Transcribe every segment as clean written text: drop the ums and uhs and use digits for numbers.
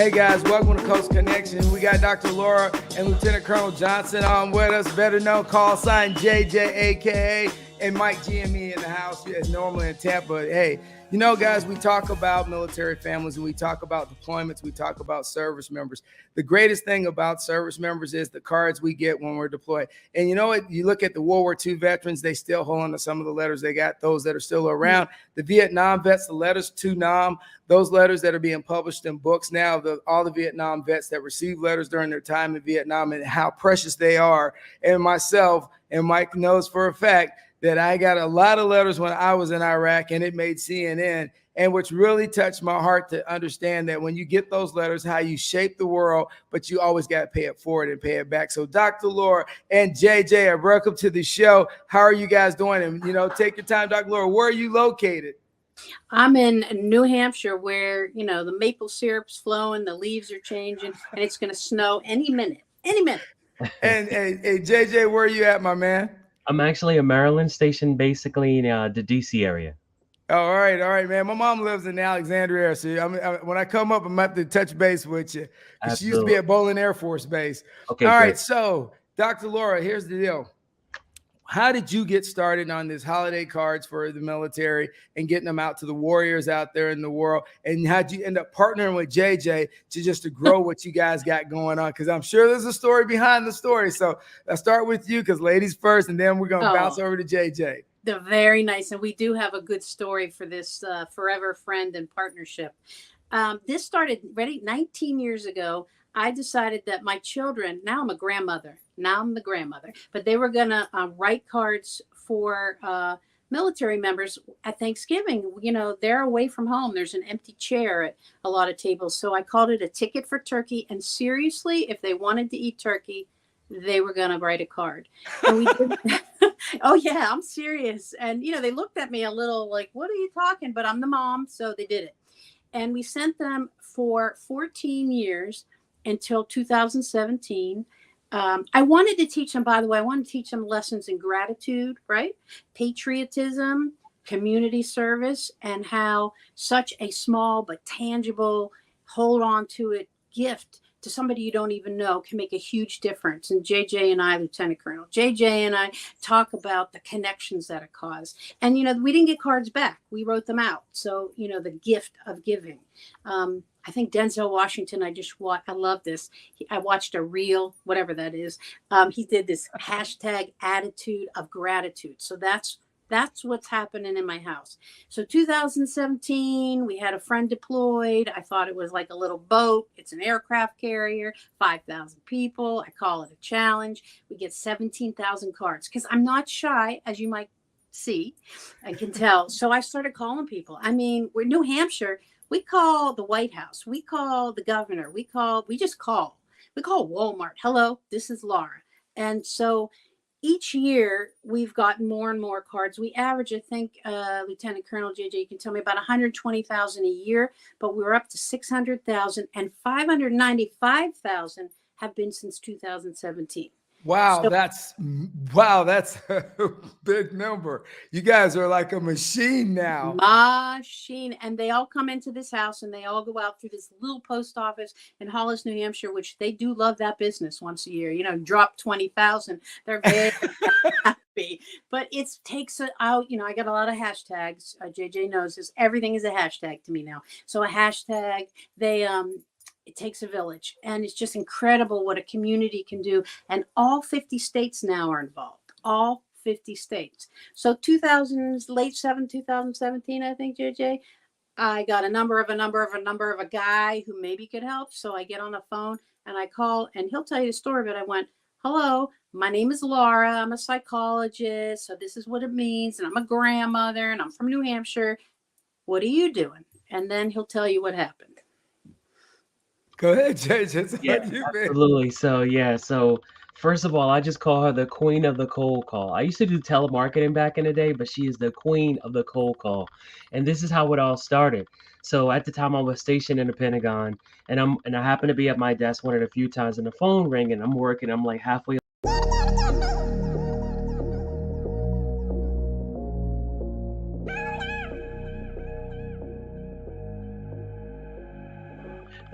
Hey guys, welcome to Coast Connection. We got Dr. Laura and Lieutenant Colonel Johnson on with us, better known call sign JJ, aka, and Mike GME in the house as normally in Tampa. Hey, you know, guys, we talk about military families and we talk about deployments, we talk about service members. The greatest thing about service members is the cards we get when we're deployed. And you know what? You look at the World War II veterans, they still hold on to some of the letters they got, those that are still around. The Vietnam vets, the letters to Nam, those letters that are being published in books now, all the Vietnam vets that received letters during their time in Vietnam and how precious they are. And myself and Mike knows for a fact that I got a lot of letters when I was in Iraq and it made CNN. And which really touched my heart to understand that when you get those letters, how you shape the world, but you always got to pay it forward and pay it back. So Dr. Laura and JJ, welcome to the show. How are you guys doing? And, you know, take your time, Dr. Laura, where are you located? I'm in New Hampshire where, you know, the maple syrup's flowing, the leaves are changing, and it's going to snow any minute. And hey, JJ, where are you at, my man? I'm actually in Maryland, stationed basically in the DC area. Oh, all right, man. My mom lives in Alexandria, so when I come up, I'm going to have to touch base with you. Because she used to be at Bolin Air Force Base. Okay, all great. right, so Dr. Laura, here's the deal. How did you get started on this holiday cards for the military and getting them out to the warriors out there in the world? And how'd you end up partnering with JJ to grow what you guys got going on? Because I'm sure there's a story behind the story. So let's start with you, because ladies first, and then we're going to bounce over to JJ. They're very nice. And we do have a good story for this forever friend and partnership. This started 19 years ago. I decided that my children, now I'm the grandmother, but they were going to write cards for military members at Thanksgiving. You know, they're away from home. There's an empty chair at a lot of tables. So I called it a ticket for turkey. And seriously, if they wanted to eat turkey, they were going to write a card. And we did. Oh, yeah, I'm serious. And, you know, they looked at me a little like, what are you talking? But I'm the mom. So they did it. And we sent them for 14 years until 2017. I wanted to teach them, by the way, I wanted to teach them lessons in gratitude, right? Patriotism, community service, and how such a small but tangible, hold on to it gift to somebody you don't even know can make a huge difference. And JJ and I, Lieutenant Colonel, JJ and I talk about the connections that it caused. And, you know, we didn't get cards back. We wrote them out. So, you know, the gift of giving. I think Denzel Washington, I love this. I watched a reel, whatever that is. He did this hashtag attitude of gratitude. So that's what's happening in my house. So 2017, we had a friend deployed. I thought it was like a little boat. It's an aircraft carrier, 5,000 people. I call it a challenge. We get 17,000 cards because I'm not shy, as you might see. I can tell. So I started calling people. I mean, we're New Hampshire. We call the White House. We call the governor. We just call. We call Walmart. Hello, this is Laura. And so each year we've gotten more and more cards. We average, I think, Lieutenant Colonel JJ, you can tell me, about 120,000 a year, but we're up to 600,000, and 595,000 have been since 2017. Wow, so, that's a big number. You guys are like a machine now. Machine. And they all come into this house and they all go out through this little post office in Hollis, New Hampshire, which they do love that business once a year. You know, drop 20,000. They're very happy. But it takes it out. You know, I got a lot of hashtags. JJ knows this. Everything is a hashtag to me now. So a hashtag, it takes a village, and it's just incredible what a community can do. And all 50 states now are involved, all 50 states. So late 2017, I think, JJ, I got a number of a guy who maybe could help. So I get on the phone and I call, and he'll tell you the story, but I went, hello, my name is Laura. I'm a psychologist. So this is what it means. And I'm a grandmother and I'm from New Hampshire. What are you doing? And then he'll tell you what happened. Go ahead, JJ. Yeah, absolutely. So first of all, I just call her the queen of the cold call. I used to do telemarketing back in the day, but she is the queen of the cold call. And this is how it all started. So at the time I was stationed in the Pentagon, and I happened to be at my desk one of the few times, and the phone rang, and I'm working. I'm like halfway.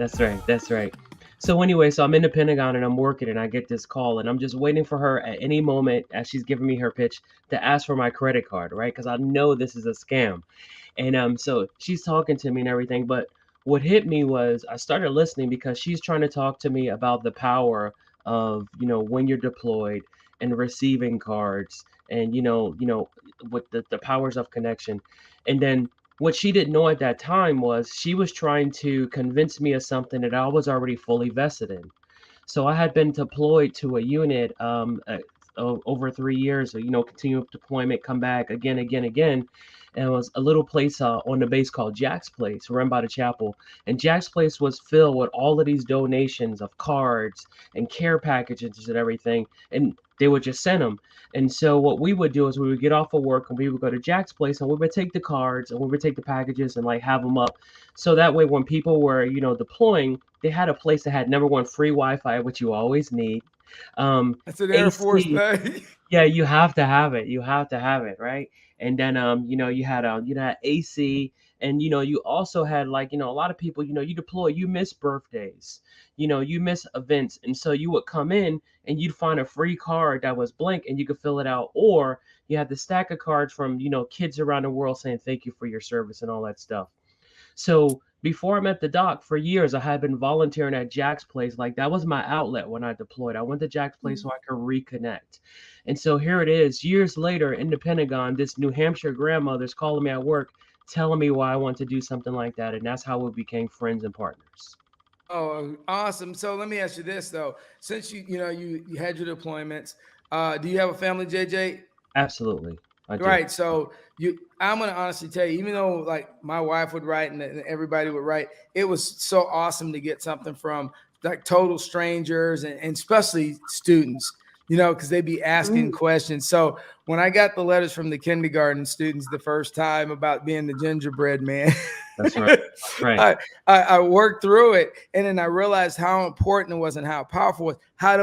That's right. That's right. So anyway, so I'm in the Pentagon and I'm working and I get this call and I'm just waiting for her at any moment as she's giving me her pitch to ask for my credit card, right? Because I know this is a scam. And so she's talking to me and everything, but what hit me was I started listening because she's trying to talk to me about the power of, when you're deployed and receiving cards and with the powers of connection. And then what she didn't know at that time was she was trying to convince me of something that I was already fully vested in. So I had been deployed to a unit over 3 years, continual deployment, come back again, again, again. And it was a little place on the base called Jack's Place, run by the chapel. And Jack's Place was filled with all of these donations of cards and care packages and everything. And they would just send them. And so what we would do is we would get off of work and we would go to Jack's Place and we would take the cards and we would take the packages and like have them up. So that way when people were, deploying, they had a place that had number one free Wi-Fi, which you always need. That's an Air Force AC, thing. yeah, you have to have it. You have to have it, right? And then you had AC, and you also had like a lot of people, you deploy, you miss birthdays, you miss events, and so you would come in and you'd find a free card that was blank and you could fill it out, or you had the stack of cards from kids around the world saying thank you for your service and all that stuff. So before I met the doc, for years I had been volunteering at Jack's Place. Like that was my outlet when I deployed. I went to Jack's Place so I could reconnect. And so here it is, years later in the Pentagon, this New Hampshire grandmother's calling me at work, telling me why I want to do something like that. And that's how we became friends and partners. Oh, awesome. So let me ask you this though. Since you had your deployments, do you have a family, JJ? Absolutely. I do. Right. So I'm gonna honestly tell you, even though like my wife would write and everybody would write, it was so awesome to get something from like total strangers and especially students, because they'd be asking questions. So when I got the letters from the kindergarten students the first time about being the gingerbread man, That's right. That's right. I worked through it, and then I realized how important it was and how powerful it was. How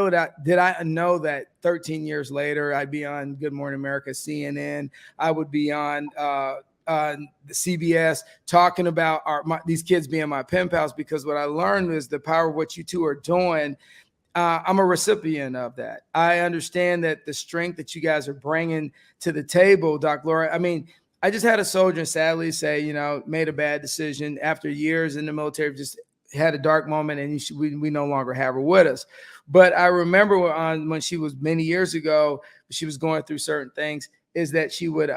did I know that 13 years later I'd be on Good Morning America, CNN, I would be on the CBS talking about these kids being my pen pals, because what I learned is the power of what you two are doing. I'm a recipient of that. I understand that the strength that you guys are bringing to the table, Doc Laura. I mean, I just had a soldier sadly say, made a bad decision after years in the military, just had a dark moment, and we no longer have her with us. But I remember when she was many years ago, she was going through certain things, is that she would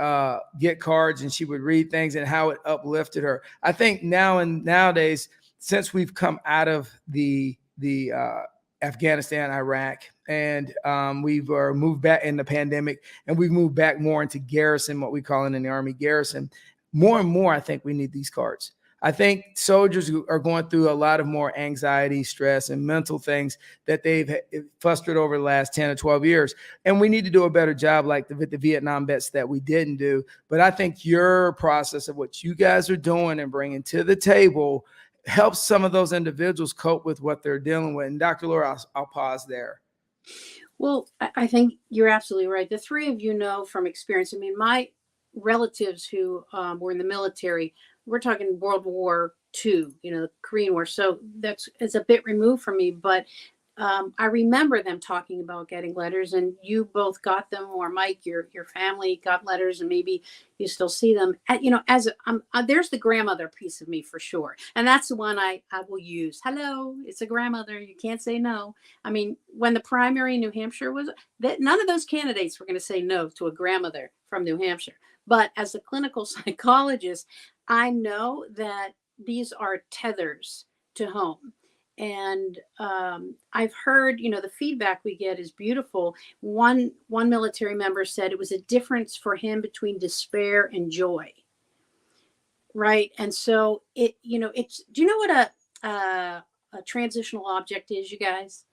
get cards and she would read things and how it uplifted her. I think nowadays, since we've come out of the Afghanistan, Iraq, and we've moved back in the pandemic, and we've moved back more into garrison, what we call it in the Army garrison. More and more, I think we need these cards. I think soldiers are going through a lot of more anxiety, stress, and mental things that they've fostered over the last 10 or 12 years. And we need to do a better job like the Vietnam vets that we didn't do. But I think your process of what you guys are doing and bringing to the table helps some of those individuals cope with what they're dealing with. And Dr. Laura, I'll pause there. Well, I think you're absolutely right. The three of you know from experience. I mean, my relatives who were in the military, we're talking World War II, the Korean War. So it's a bit removed from me, but I remember them talking about getting letters, and you both got them, or Mike, your family got letters, and maybe you still see them. There's the grandmother piece of me for sure, and that's the one I will use. Hello, it's a grandmother. You can't say no. I mean, when the primary in New Hampshire was, that none of those candidates were going to say no to a grandmother from New Hampshire. But as a clinical psychologist, I know that these are tethers to home. And I've heard, the feedback we get is beautiful. One military member said it was a difference for him between despair and joy. Right. And so do you know what a transitional object is, you guys?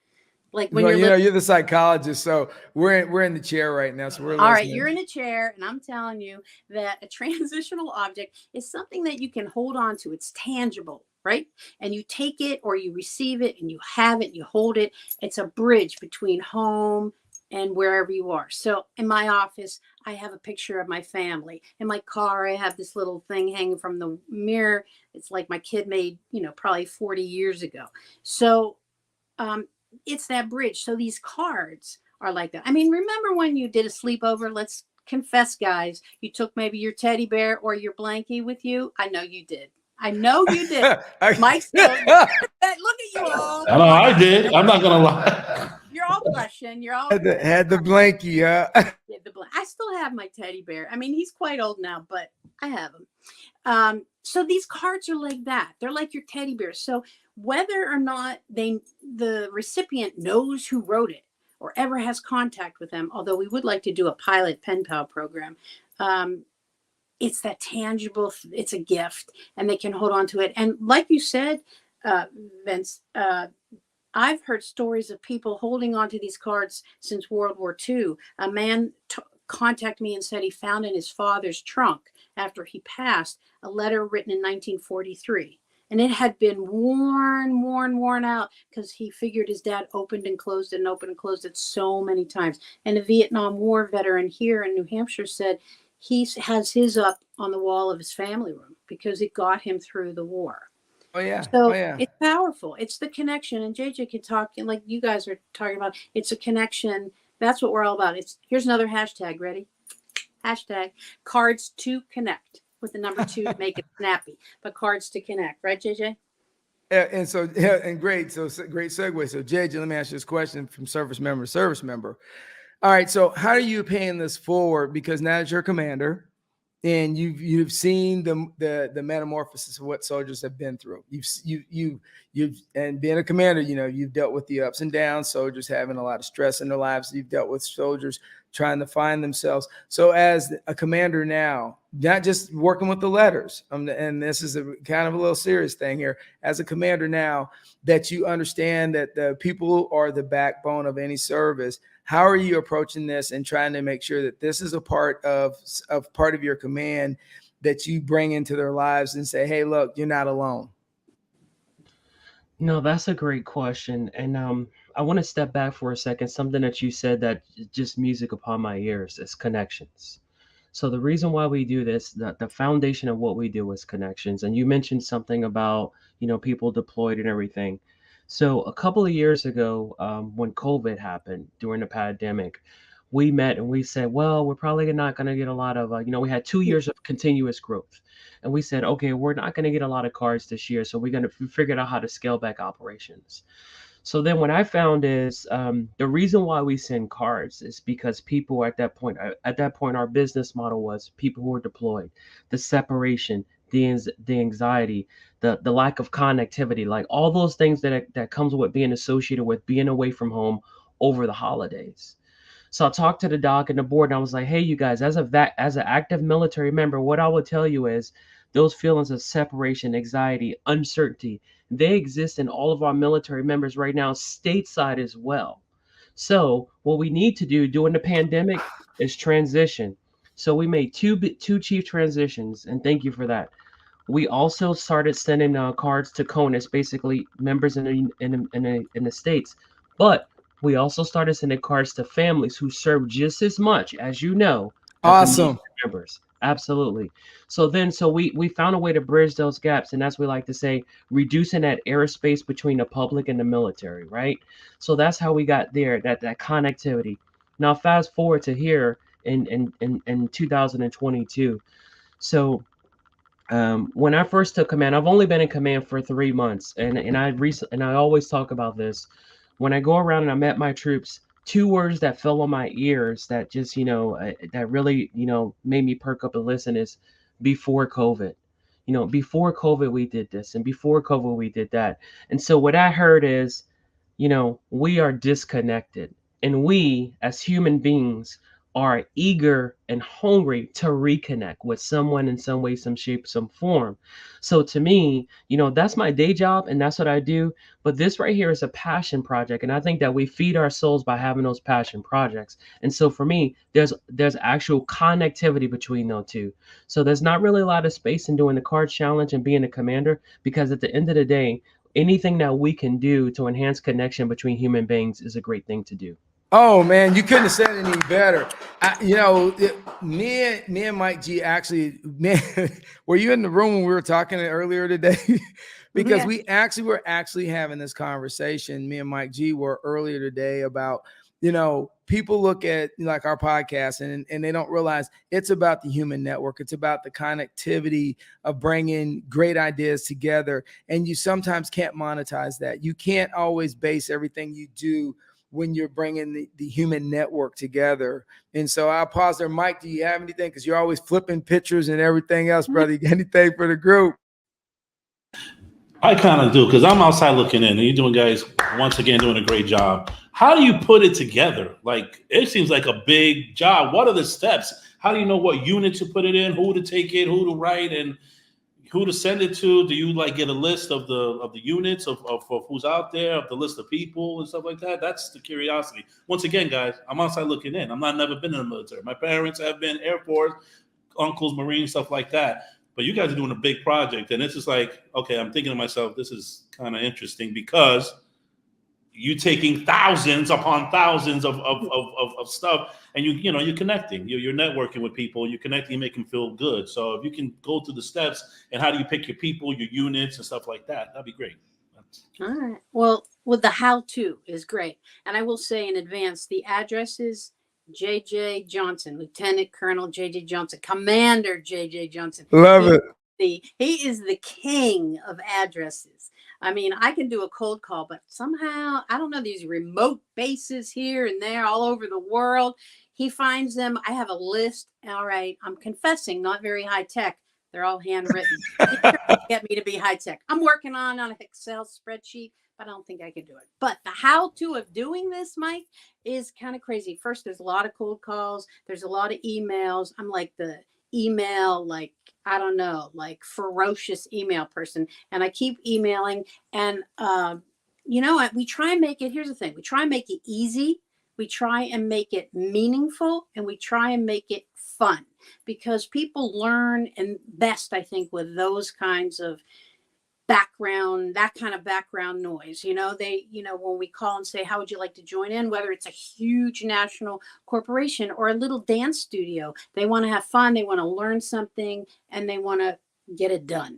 Like when you're the psychologist, so we're in the chair right now. So we're listening. All right, you're in a chair, and I'm telling you that a transitional object is something that you can hold on to. It's tangible, right? And you take it or you receive it and you have it, you hold it. It's a bridge between home and wherever you are. So in my office, I have a picture of my family. In my car, I have this little thing hanging from the mirror. It's like my kid made, probably 40 years ago. So um, it's that bridge. So these cards are like that. I mean, remember when you did a sleepover? Let's confess, guys. You took maybe your teddy bear or your blankie with you. I know you did. I know you did. Mike's telling me. Look at you all. I know I did. I'm not gonna lie. You're all blushing. You're all had the blankie, yeah. Yeah, I still have my teddy bear. I mean, he's quite old now, but I have him. So these cards are like that. They're like your teddy bears. So whether or not the recipient knows who wrote it or ever has contact with them, although we would like to do a pilot pen pal program, it's that tangible. It's a gift, and they can hold on to it. And like you said, Vince, I've heard stories of people holding on to these cards since World War II. A man contacted me and said he found in his father's trunk after he passed a letter written in 1943. And it had been worn out because he figured his dad opened and closed it and opened and closed it so many times. And a Vietnam War veteran here in New Hampshire said he has his up on the wall of his family room because it got him through the war. Oh yeah. So oh yeah. It's powerful. It's the connection. And JJ can talk, like you guys are talking about. It's a connection. That's what we're all about. Here's another hashtag. Ready? Hashtag cards to connect with the number 2 to make it snappy. But cards to connect, right, JJ? And so, yeah, and great. So great segue. So JJ, let me ask you this question from service member to service member. All right. So how are you paying this forward? Because now that you're commander, and you've seen the metamorphosis of what soldiers have been through. You've and being a commander, you've dealt with the ups and downs, soldiers having a lot of stress in their lives. You've dealt with soldiers trying to find themselves. So as a commander now, not just working with the letters, and this is a kind of a little serious thing here, as a commander now that you understand that the people are the backbone of any service, how are you approaching this and trying to make sure that this is a part of your command that you bring into their lives and say, hey, look, you're not alone? No, that's a great question. And I want to step back for a second. Something that you said that just music upon my ears is connections. So the reason why we do this, the foundation of what we do is connections. And you mentioned something about, people deployed and everything. So a couple of years ago, when COVID happened during the pandemic, we met and we said, well, we're probably not going to get a lot of, we had 2 years of continuous growth. And we said, okay, we're not going to get a lot of cards this year. So we're going to figure out how to scale back operations. So then what I found is the reason why we send cards is because people at that point, our business model was people who were deployed, the separation, the anxiety, the lack of connectivity, like all those things that comes with being associated with being away from home over the holidays. So I talked to the doc and the board, and I was like, hey, you guys, as an active military member, what I would tell you is those feelings of separation, anxiety, uncertainty, they exist in all of our military members right now, stateside as well. So what we need to do during the pandemic is transition. So we made two chief transitions, and thank you for that. We also started sending cards to CONUS, basically members in the states, but we also started sending cards to families who serve just as much as Awesome. members. Absolutely. So we found a way to bridge those gaps, and that's what we like to say, reducing that airspace between the public and the military, right? So that's how we got there, that connectivity. Now fast forward to here in 2022. So when I first took command, I've only been in command for 3 months, and I always talk about this. When I go around and I met my troops, 2 words that fell on my ears that just, that really, made me perk up and listen is before COVID. Before COVID, we did this, and before COVID, we did that. And so what I heard is, we are disconnected, and we as human beings are eager and hungry to reconnect with someone in some way, some shape, some form. So to me, that's my day job and that's what I do. But this right here is a passion project. And I think that we feed our souls by having those passion projects. And so for me, there's actual connectivity between those two. So there's not really a lot of space in doing the card challenge and being a commander, because at the end of the day, anything that we can do to enhance connection between human beings is a great thing to do. Oh man, you couldn't have said it any better. Me and Mike G actually, man, were you in the room when we were talking earlier today? Because Yeah. we were having this conversation. Me and Mike G were earlier today about, people look at like our podcast and they don't realize it's about the human network. It's about the connectivity of bringing great ideas together. And you sometimes can't monetize that. You can't always base everything you do when you're bringing the human network together. And so I'll pause there. Mike, do you have anything? Because you're always flipping pictures and everything else, brother. You got anything for the group? I kind of do, because I'm outside looking in, and you doing, guys, once again, doing a great job. How do you put it together? Like, it seems like a big job. What are the steps? How do you know what unit to put it in, who to take it, who to write, and who to send it to? Do you like get a list of the units of who's out there, of the list of people and stuff like that? That's the curiosity. Once again, guys, I'm outside looking in. I'm not never been in the military. My parents have been Air Force, uncles, Marines, stuff like that. But you guys are doing a big project, and it's just like, okay, I'm thinking to myself, this is kind of interesting, because you taking thousands upon thousands of stuff, and you're connecting, you're networking with people, you're connecting, you make them feel good. So if you can go through the steps and how do you pick your people, your units, and stuff like that, that'd be great. All right. Well, the how-to is great, and I will say in advance, the address is J.J. Johnson, Lieutenant Colonel J.J. Johnson, Commander J.J. Johnson. Love it. He is the king of addresses. I mean, I can do a cold call, but somehow, I don't know, these remote bases here and there all over the world. He finds them. I have a list. All right. I'm confessing, not very high tech. They're all handwritten. Get me to be high tech. I'm working on an Excel spreadsheet, but I don't think I can do it. But the how-to of doing this, Mike, is kind of crazy. First, there's a lot of cold calls. There's a lot of emails. I'm like the email, like, I don't know, like ferocious email person. And I keep emailing. And, we try and make it, here's the thing. We try and make it easy. We try and make it meaningful. And we try and make it fun, because people learn and best, I think, with those kinds of that kind of background noise. When we call and say, how would you like to join in, whether it's a huge national corporation or a little dance studio, they want to have fun, they want to learn something, and they want to get it done.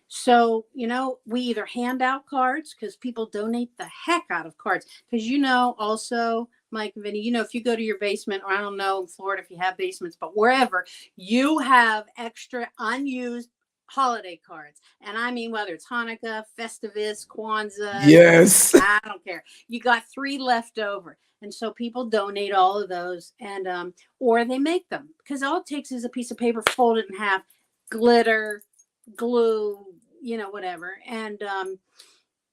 So, we either hand out cards, because people donate the heck out of cards, because also, Mike and Vinny, if you go to your basement, or I don't know in Florida if you have basements, but wherever, you have extra unused holiday cards. And I mean, whether it's Hanukkah, Festivus, Kwanzaa, Yes. I don't care. You got 3 left over. And so people donate all of those, and or they make them, because all it takes is a piece of paper, fold it in half, glitter, glue, whatever.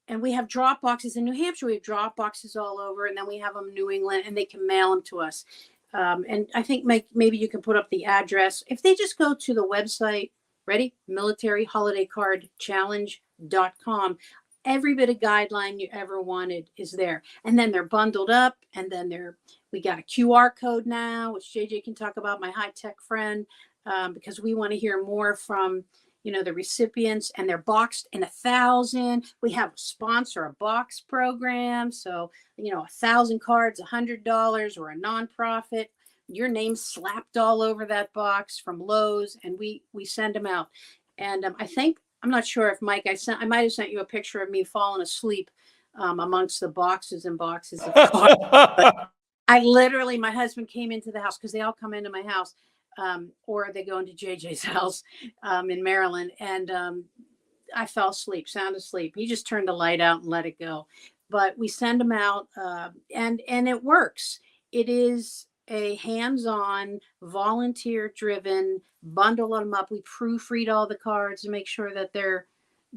And we have drop boxes in New Hampshire. We have drop boxes all over, and then we have them in New England, and they can mail them to us. And I think maybe you can put up the address. If they just go to the website, ready? MilitaryHolidayCardChallenge.com. Every bit of guideline you ever wanted is there. And then they're bundled up, and then we got a QR code now, which JJ can talk about, my high-tech friend, because we want to hear more from the recipients, and they're boxed in 1,000. We have a sponsor, a box program. So, 1,000 cards, $100, or a nonprofit. Your name's slapped all over that box from Lowe's, and we send them out. And I'm not sure if Mike, I might have sent you a picture of me falling asleep amongst the boxes and boxes of cards. But I literally, my husband came into the house, because they all come into my house. Or they go into JJ's house in Maryland, and I fell asleep, sound asleep. He just turned the light out and let it go. But we send them out, and it works. It is a hands-on, volunteer-driven, bundle them up. We proofread all the cards to make sure that they're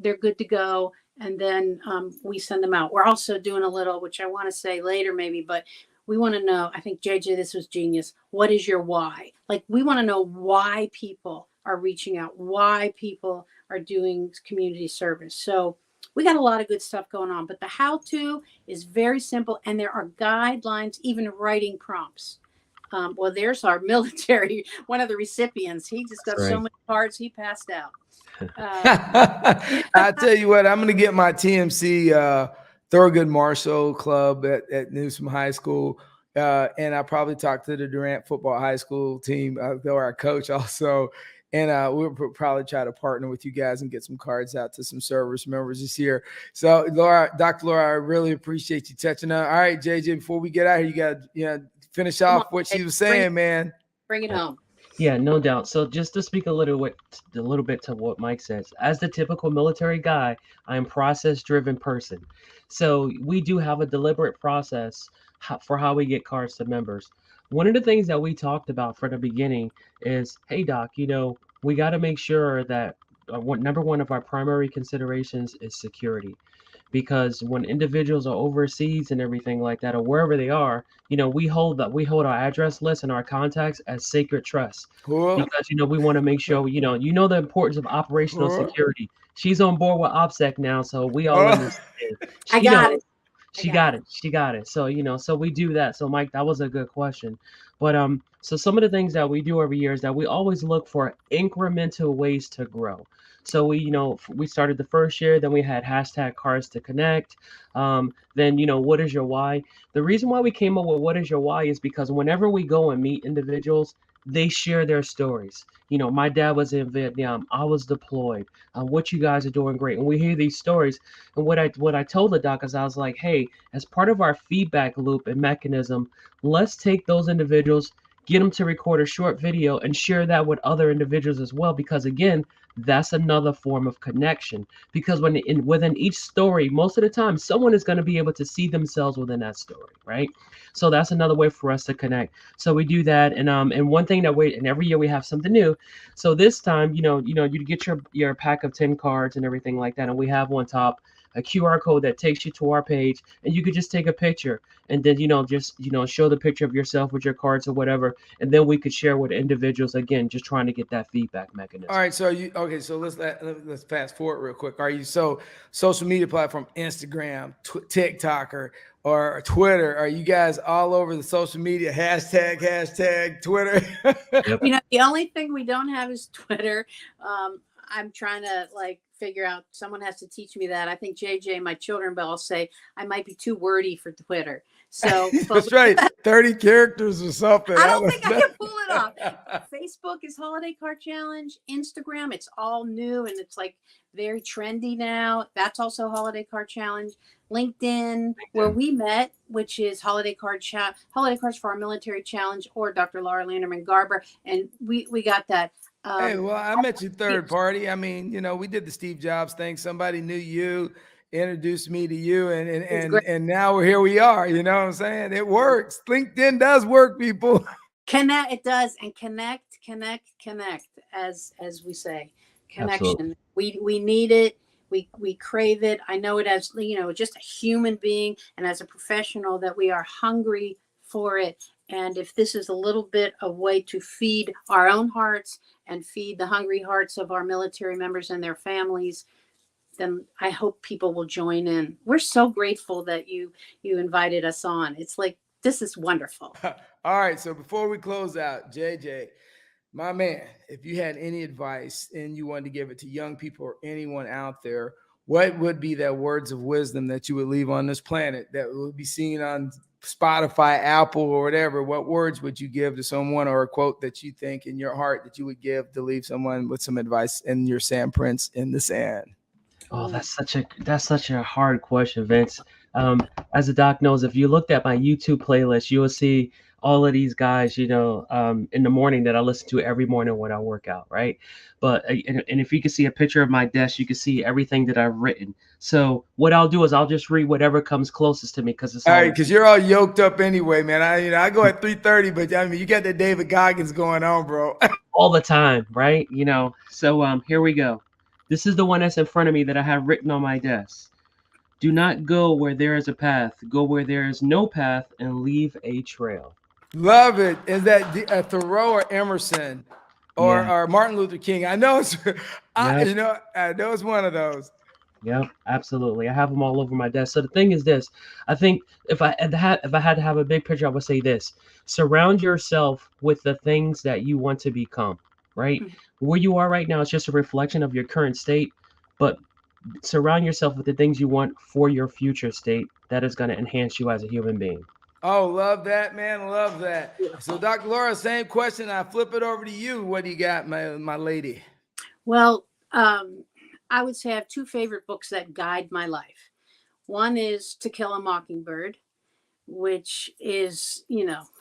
good to go, and then we send them out. We're also doing a little, which I want to say later maybe, but we want to know, I think, JJ, this was genius. What is your why? Like, we want to know why people are reaching out, why people are doing community service. So we got a lot of good stuff going on, but the how-to is very simple, and there are guidelines, even writing prompts. Well, there's our military, one of the recipients. He just got so many cards, he passed out. I tell you what, I'm going to get my TMC Thurgood Marshall Club at Newsom High School. And I probably talked to the Durant football high school team, or our coach also. And we'll probably try to partner with you guys and get some cards out to some service members this year. So, Dr. Laura, I really appreciate you touching on. All right, JJ, before we get out here, you got to finish off what she was saying, man. Bring it home. Yeah, no doubt. So just to speak a little bit to what Mike says, as the typical military guy, I'm process-driven person. So we do have a deliberate process for how we get cards to members. One of the things that we talked about from the beginning is, hey doc, we got to make sure that number one of our primary considerations is security. Because when individuals are overseas and everything like that, or wherever they are, we hold our address list and our contacts as sacred trust. Cool. Because we want to make sure the importance of operational security. She's on board with OPSEC now, so we all understand. I got it. She got it. So so we do that. So Mike, that was a good question. But so some of the things that we do every year is that we always look for incremental ways to grow. So we started the first year, then we had #CardsToConnect. Then what is your why? The reason why we came up with what is your why is because whenever we go and meet individuals, they share their stories. My dad was in Vietnam. I was deployed. What you guys are doing great. And we hear these stories. And what I told the doc is I was like, hey, as part of our feedback loop and mechanism, let's take those individuals, get them to record a short video and share that with other individuals as well. Because again, that's another form of connection. Because within each story, most of the time, someone is going to be able to see themselves within that story, right? So that's another way for us to connect. So we do that, and one thing and every year we have something new. So this time, you get your pack of 10 cards and everything like that, and we have on top a QR code that takes you to our page, and you could just take a picture and then show the picture of yourself with your cards or whatever, and then we could share with individuals, again, just trying to get that feedback mechanism. All right, so so let's fast forward real quick. Are you social media platform, Instagram, TikTok, or Twitter? Are you guys all over the social media? Hashtag Twitter. Yep. The only thing we don't have is Twitter. I'm trying to figure out, someone has to teach me that. I think JJ, my children, will say I might be too wordy for Twitter. So that's right. 30 characters or something. I don't think I can pull it off. Facebook is Holiday Card Challenge. Instagram, it's all new and it's very trendy now. That's also Holiday Card Challenge. LinkedIn, where we met, which is Holiday Cards for Our Military Challenge, or Dr. Laura Landerman Garber, and we got that. Hey, well, I met you third party. I mean, we did the Steve Jobs thing. Somebody knew you, introduced me to you, and now here we are. You know what I'm saying? It works. LinkedIn does work, people. Connect, it does, and connect, as we say, connection. Absolutely. We need it. We crave it. I know it as just a human being and as a professional that we are hungry for it. And if this is a little bit of way to feed our own hearts and feed the hungry hearts of our military members and their families, then I hope people will join in. We're so grateful that you invited us on. It's this is wonderful. All right. So before we close out, JJ, my man, if you had any advice and you wanted to give it to young people or anyone out there, what would be that words of wisdom that you would leave on this planet that would be seen on Spotify, Apple, or whatever? What words would you give to someone, or a quote that you think in your heart that you would give to leave someone with some advice in your sandprints in the sand? Oh, that's such a hard question, Vince. As the doc knows, if you looked at my YouTube playlist, you will see all of these guys, in the morning that I listen to every morning when I work out, right? But and if you can see a picture of my desk, you can see everything that I've written. So what I'll do is I'll just read whatever comes closest to me, because it's all right, because you're all yoked up anyway, man. I go at 3:30, but I mean you got that David Goggins going on, bro. All the time, right? So here we go. This is the one that's in front of me that I have written on my desk. Do not go where there is a path. Go where there is no path and leave a trail. Love it. Is that Thoreau or Emerson or Martin Luther King? I know it's, I know it's one of those. Yeah, absolutely. I have them all over my desk. So the thing is this, I think if I had to have a big picture, I would say this: surround yourself with the things that you want to become, right? Mm-hmm. Where you are right now is just a reflection of your current state, but surround yourself with the things you want for your future state that is going to enhance you as a human being. Oh, love that, man. Love that. So, Dr. Laura, same question. I flip it over to you. What do you got, my lady? Well, I would say I have two favorite books that guide my life. One is To Kill a Mockingbird, which is,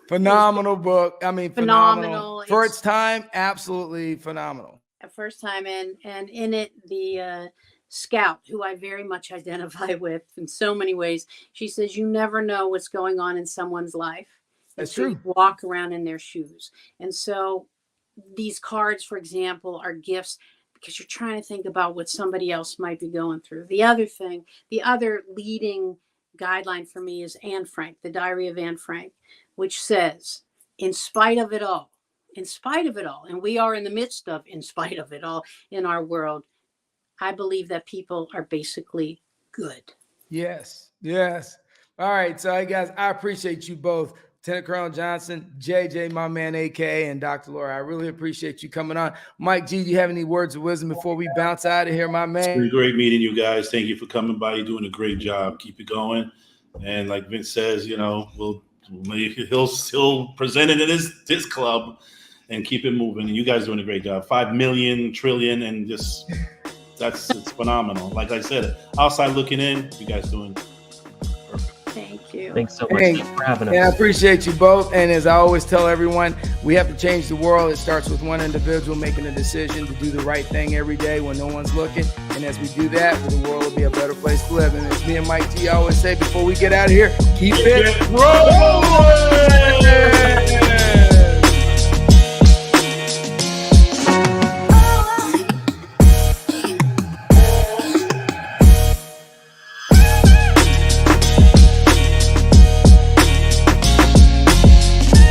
Phenomenal book. I mean, phenomenal. For It's its time, absolutely phenomenal. a first time, and in it, the scout, who I very much identify with in so many ways, she says, you never know what's going on in someone's life. That's until true. you walk around in their shoes. And so these cards, for example, are gifts because you're trying to think about what somebody else might be going through. The other leading guideline for me is Anne Frank, the Diary of Anne Frank, which says, in spite of it all, and we are in the midst of in spite of it all in our world, I believe that people are basically good. Yes. Yes. All right. So, guys, I appreciate you both. Lieutenant Colonel Johnson, JJ, my man, AKA, and Dr. Laura. I really appreciate you coming on. Mike G, do you have any words of wisdom before we bounce out of here, my man? It's been great meeting you guys. Thank you for coming by. You're doing a great job. Keep it going. And like Vince says, he'll present it at his club and keep it moving. And you guys doing a great job. 5 million, trillion, and just it's phenomenal. Like I said, outside looking in, you guys doing perfect. Thank you. Thanks so much. Thanks for having us. And I appreciate you both. And as I always tell everyone, we have to change the world. It starts with one individual making a decision to do the right thing every day when no one's looking. And as we do that, the world will be a better place to live. And as me and Mike G always say before we get out of here, keep it rolling.